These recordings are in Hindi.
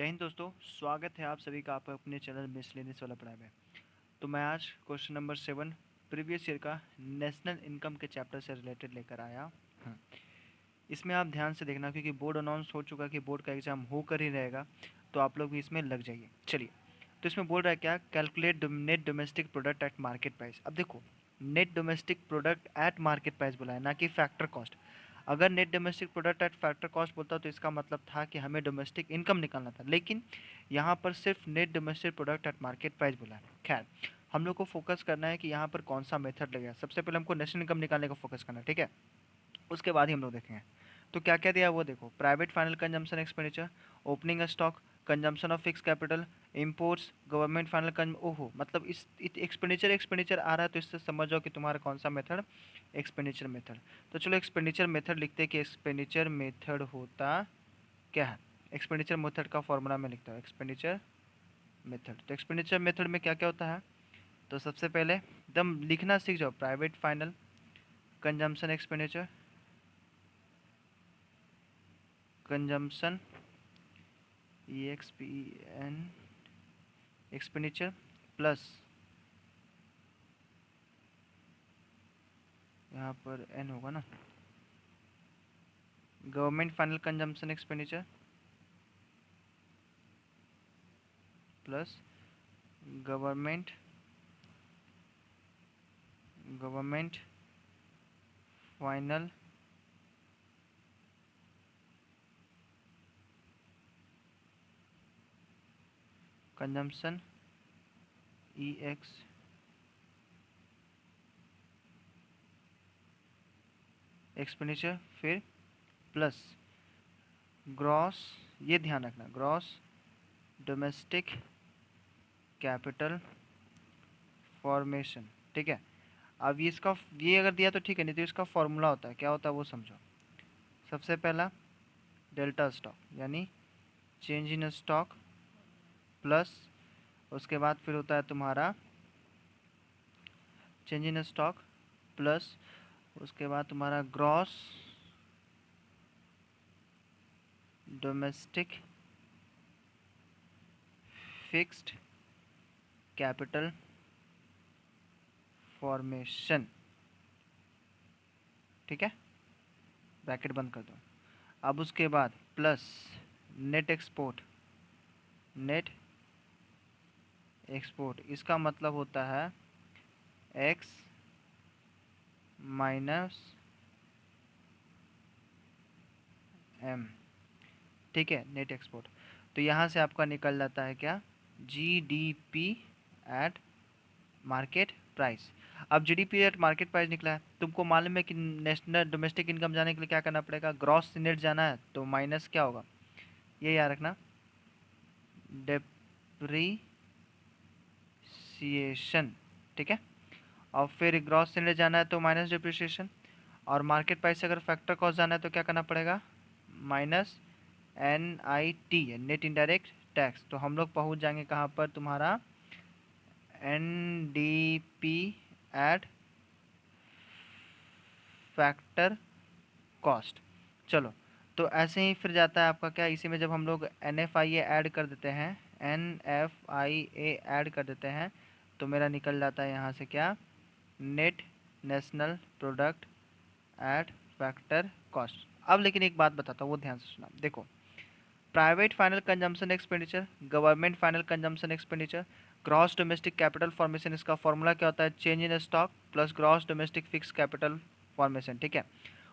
जय हिंद दोस्तों, स्वागत है आप सभी का आपका अपने चैनल मिसलेनियस वाला पढ़ाई में। तो मैं आज क्वेश्चन नंबर 7 प्रीवियस ईयर का नेशनल इनकम के चैप्टर से रिलेटेड लेकर आया। हाँ, इसमें आप ध्यान से देखना क्योंकि बोर्ड अनाउंस हो चुका कि बोर्ड का एग्ज़ाम होकर ही रहेगा, तो आप लोग भी इसमें लग जाइए। चलिए, तो इसमें बोल रहा है क्या, calculate net domestic product at market price. अब देखो, net domestic product at market price बोला है, ना कि फैक्टर कॉस्ट। अगर net domestic product at factor cost बोलता तो इसका मतलब था कि हमें डोमेस्टिक इनकम निकालना था, लेकिन यहाँ पर सिर्फ net domestic product at market price बोला है। खैर, हम लोग को फोकस करना है कि यहाँ पर कौन सा मेथड लगेगा। सबसे पहले हमको नेशनल इनकम निकालने का फोकस करना है, ठीक है। उसके बाद ही हम लोग देखेंगे। तो क्या क्या दिया वो देखो, private final consumption expenditure, opening stock, consumption of fix capital, imports, government final ओहो, मतलब इस एक्सपेंडिचर एक्सपेंडिचर आ रहा है, तो इससे समझ जाओ कि तुम्हारा कौन सा मेथड, एक्सपेंडिचर मेथड। तो चलो एक्सपेंडिचर मेथड लिखते हैं कि एक्सपेंडिचर मेथड होता क्या है। एक्सपेंडिचर मेथड का फॉर्मूला में लिखता हूँ, एक्सपेंडिचर मेथड। तो एक्सपेंडिचर मेथड में क्या क्या होता है, तो सबसे पहले एकदम लिखना सीख जाओ, private final consumption expenditure, consumption EXPEN expenditure plus यहाँ पर एन होगा ना, government final consumption expenditure plus government government final consumption EX expenditure, फिर प्लस ग्रॉस, ये ध्यान रखना, ग्रॉस डोमेस्टिक कैपिटल फॉर्मेशन, ठीक है। अब ये अगर दिया तो ठीक है, नहीं तो इसका फॉर्मूला होता है, क्या होता है वो समझो। सबसे पहला डेल्टा स्टॉक, यानी चेंज इन स्टॉक, प्लस उसके बाद फिर होता है तुम्हारा चेंज इन स्टॉक, प्लस उसके बाद तुम्हारा gross domestic fixed capital formation, ठीक है, ब्रैकेट बंद कर दो। अब उसके बाद plus net export, net export इसका मतलब होता है एक्स माइनस एम, ठीक है, नेट एक्सपोर्ट। तो यहाँ से आपका निकल जाता है क्या, GDP एट मार्केट प्राइस। अब GDP एट मार्केट प्राइस निकला है, तुमको मालूम है कि नेशनल डोमेस्टिक इनकम जाने के लिए क्या करना पड़ेगा, ग्रॉस से नेट जाना है तो माइनस क्या होगा, ये याद रखना, डेप्रीसिएशन, ठीक है। और फिर ग्रॉस से नेट जाना है तो माइनस डेप्रीसिएशन, और मार्केट प्राइस से अगर फैक्टर कॉस्ट जाना है तो क्या करना पड़ेगा, minus NIT, net indirect tax. तो हम लोग पहुंच जाएंगे कहाँ पर, तुम्हारा NDP एट फैक्टर कॉस्ट। चलो, तो ऐसे ही फिर जाता है आपका क्या, इसी में जब हम लोग NFIA ऐड कर देते हैं, NFIA ऐड कर देते हैं, तो मेरा निकल जाता है यहाँ से क्या, net national product at factor cost. अब लेकिन एक बात बताता हूँ, वो ध्यान से सुना, देखो, private final consumption expenditure, government final consumption expenditure, gross domestic capital formation, इसका फॉर्मूला क्या होता है, change in stock plus gross domestic fix capital formation, ठीक है।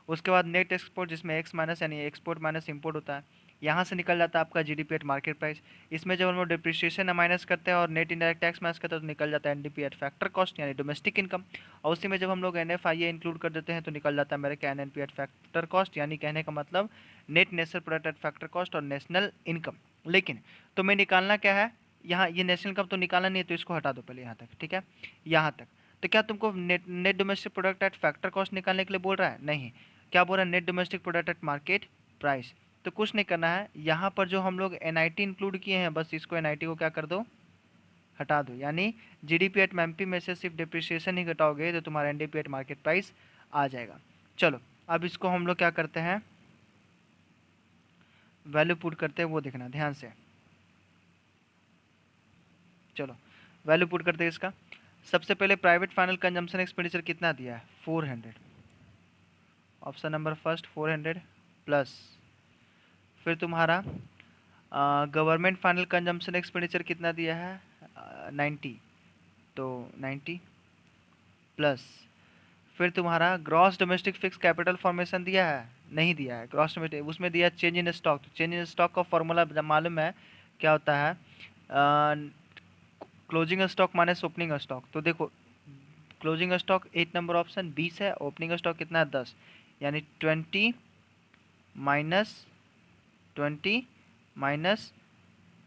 उसके बाद नेट एक्सपोर्ट, जिसमें एक्स माइनस यानी एक्सपोर्ट माइनस इंपोर्ट होता है, यहाँ से निकल जाता है आपका GDP एट मार्केट प्राइस। इसमें जब हम लोग डिप्रिशिएशन माइनस करते हैं और नेट इनडायरेक्ट टैक्स माइनस करते हैं तो निकल जाता है NDP एट फैक्टर कॉस्ट यानी डोमेस्टिक इनकम। और उसी में जब हम लोग NFIA इंक्लूड कर देते हैं तो निकल जाता है मेरे क्या, NNP एट फैक्टर कॉस्ट, यानी कहने का मतलब net national product at factor cost और नेशनल इनकम। लेकिन तुम्हें निकालना क्या है, यहाँ ये नेशनल इनकम तो निकालना नहीं है, तो इसको हटा दो पहले यहाँ तक, ठीक है, यहाँ तक। तो क्या तुमको net domestic product at factor cost निकालने के लिए बोल रहा है, नहीं, क्या बोल रहा है, net domestic product at market price. तो कुछ नहीं करना है, यहाँ पर जो हम लोग NIT इंक्लूड किए हैं, बस इसको NIT को क्या कर दो, हटा दो, यानी GDP एट MP में से सिर्फ डिप्रिसिएशन ही घटाओगे तो तुम्हारा NDP एट मार्केट प्राइस आ जाएगा। चलो, अब इसको हम लोग क्या करते हैं, वैल्यू पुट करते हैं, वो देखना ध्यान से। चलो वैल्यू पुट करते हैं इसका। सबसे पहले प्राइवेट फाइनल कंजम्पशन एक्सपेंडिचर कितना दिया है, 400। ऑप्शन नंबर फर्स्ट 400 प्लस, फिर तुम्हारा गवर्नमेंट फाइनल कंजम्पशन एक्सपेंडिचर कितना दिया है, 90, तो 90 प्लस, फिर तुम्हारा gross domestic fix capital formation दिया है, नहीं दिया है ग्रॉस डोमेस्टिक, उसमें दिया change in stock. Change in stock का फॉर्मूला मालूम है क्या होता है, closing stock minus opening stock. तो देखो क्लोजिंग स्टॉक 8 नंबर ऑप्शन 20 है, ओपनिंग स्टॉक कितना है 10, यानी 20 माइनस 20 माइनस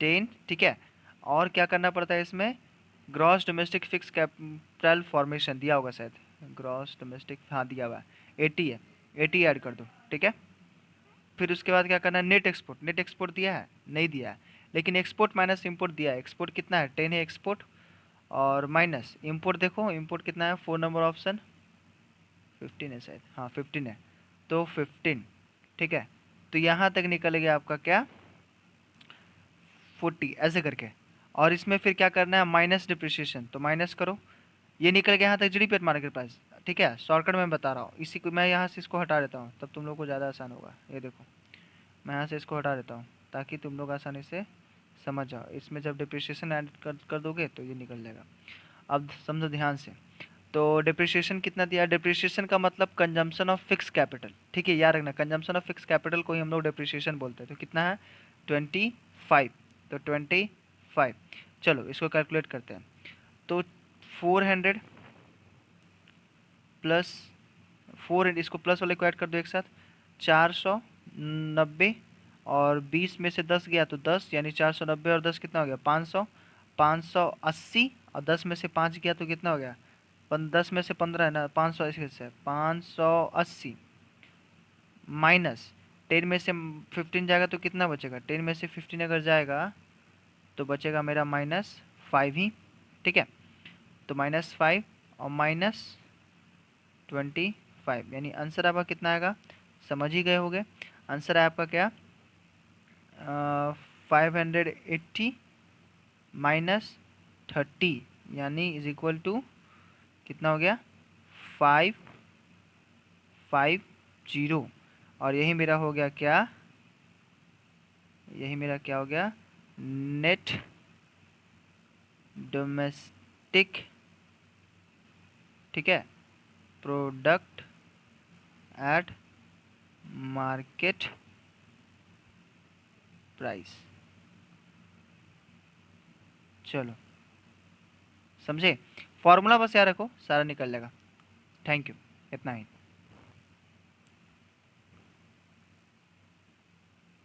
10, ठीक है। और क्या करना पड़ता है इसमें, gross domestic fix capital formation दिया होगा शायद, ग्रॉस डोमेस्टिक, हाँ दिया हुआ है 80 है, 80 ऐड कर दो, ठीक है। फिर उसके बाद क्या करना है, नेट एक्सपोर्ट, नेट एक्सपोर्ट दिया है, नहीं दिया है, लेकिन एक्सपोर्ट माइनस इंपोर्ट दिया है। एक्सपोर्ट कितना है 10 है एक्सपोर्ट, और माइनस इंपोर्ट, देखो इंपोर्ट कितना है 4 नंबर ऑप्शन 15 है शायद, हाँ 15 है, तो 15, ठीक है। तो यहाँ तक निकल गया आपका क्या 40 ऐसे करके। और इसमें फिर क्या करना है, माइनस डिप्रिसिएशन, तो माइनस करो, ये निकल गया यहाँ तक जीडीपी मार्केट प्राइस, ठीक है। शॉर्टकट में बता रहा हूँ, इसी को मैं यहाँ से इसको हटा देता हूँ, तब तुम लोग को ज़्यादा आसान होगा। ये देखो मैं यहाँ से इसको हटा देता हूँ ताकि तुम लोग आसानी से समझ जाओ। इसमें जब डिप्रिसिएशन ऐड कर दोगे तो ये निकल जाएगा। अब समझो ध्यान से, तो डिप्रिसिएशन कितना दिया, डिप्रिसिएशन का मतलब कंजम्पशन ऑफ फिक्स कैपिटल, ठीक है, याद रखना कंजम्पशन ऑफ फिक्स कैपिटल को ही हम लोग डिप्रिसिएशन बोलते हैं। तो कितना है 25, तो 25, चलो इसको कैलकुलेट करते हैं। तो 400 प्लस 4, इसको प्लस वाले को ऐड कर दो एक साथ, 490, और 20 में से 10 गया तो 10, यानी 490 और 10 कितना हो गया 500, 580, और 10 में से 5 गया तो कितना हो गया 10 में से 15 है ना, 580 से 580, माइनस 10 में से 15 जाएगा तो कितना बचेगा, 10 में से 15 अगर जाएगा तो बचेगा मेरा -5 ही, ठीक है। तो -5 और -25, यानी आंसर आपका कितना आएगा, समझ ही गए होगे। आंसर है आपका क्या, 580 -30, यानी इज इक्वल टू कितना हो गया 550। और यही मेरा हो गया क्या, यही मेरा क्या हो गया, नेट डोमेस्टिक, ठीक है, प्रोडक्ट एट मार्केट प्राइस। चलो समझे, फॉर्मूला बस याद रखो, सारा निकल जाएगा। थैंक यू, इतना ही।